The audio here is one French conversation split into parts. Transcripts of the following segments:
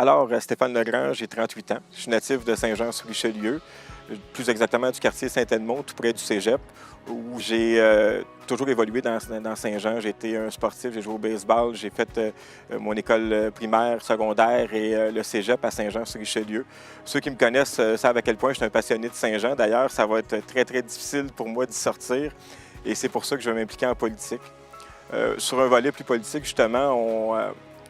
Alors, Stéphane Legrand, j'ai 38 ans. Je suis natif de Saint-Jean-sur-Richelieu, plus exactement du quartier Saint-Edmond, tout près du cégep, où j'ai toujours évolué dans Saint-Jean. J'ai été un sportif, j'ai joué au baseball, j'ai fait mon école primaire, secondaire et le cégep à Saint-Jean-sur-Richelieu. Ceux qui me connaissent savent à quel point je suis un passionné de Saint-Jean. D'ailleurs, ça va être très, très difficile pour moi d'y sortir et c'est pour ça que je vais m'impliquer en politique. Sur un volet plus politique, justement,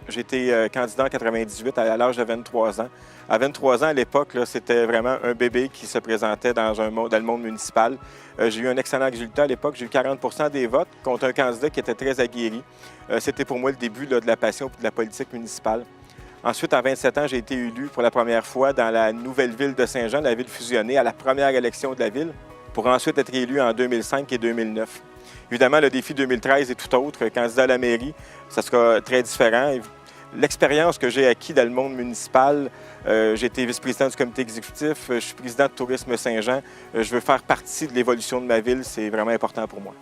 j'ai été candidat en 98 à l'âge de 23 ans. À 23 ans, à l'époque, c'était vraiment un bébé qui se présentait dans le monde municipal. J'ai eu un excellent résultat à l'époque. J'ai eu 40 des votes contre un candidat qui était très aguerri. C'était pour moi le début de la passion et de la politique municipale. Ensuite, à 27 ans, j'ai été élu pour la première fois dans la nouvelle ville de Saint-Jean, la ville fusionnée, à la première élection de la ville, pour ensuite être élu en 2005 et 2009. Évidemment, le défi 2013 est tout autre. Candidat à la mairie, ça sera très différent. L'expérience que j'ai acquise dans le monde municipal, j'ai été vice-président du comité exécutif, je suis président de Tourisme Saint-Jean. Je veux faire partie de l'évolution de ma ville, c'est vraiment important pour moi.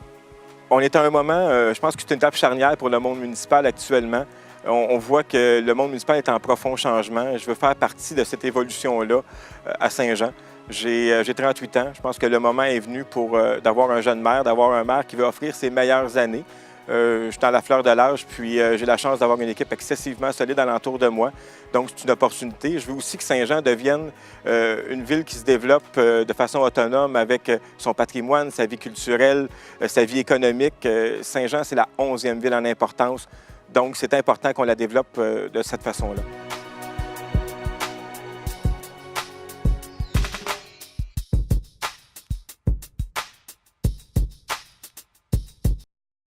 On est à un moment, je pense que c'est une étape charnière pour le monde municipal actuellement. On voit que le monde municipal est en profond changement. Je veux faire partie de cette évolution-là à Saint-Jean. J'ai 38 ans. Je pense que le moment est venu d'avoir un jeune maire, d'avoir un maire qui veut offrir ses meilleures années. Je suis à la fleur de l'âge, puis j'ai la chance d'avoir une équipe excessivement solide alentour de moi. Donc, c'est une opportunité. Je veux aussi que Saint-Jean devienne une ville qui se développe de façon autonome avec son patrimoine, sa vie culturelle, sa vie économique. Saint-Jean, c'est la 11e ville en importance. Donc, c'est important qu'on la développe de cette façon-là.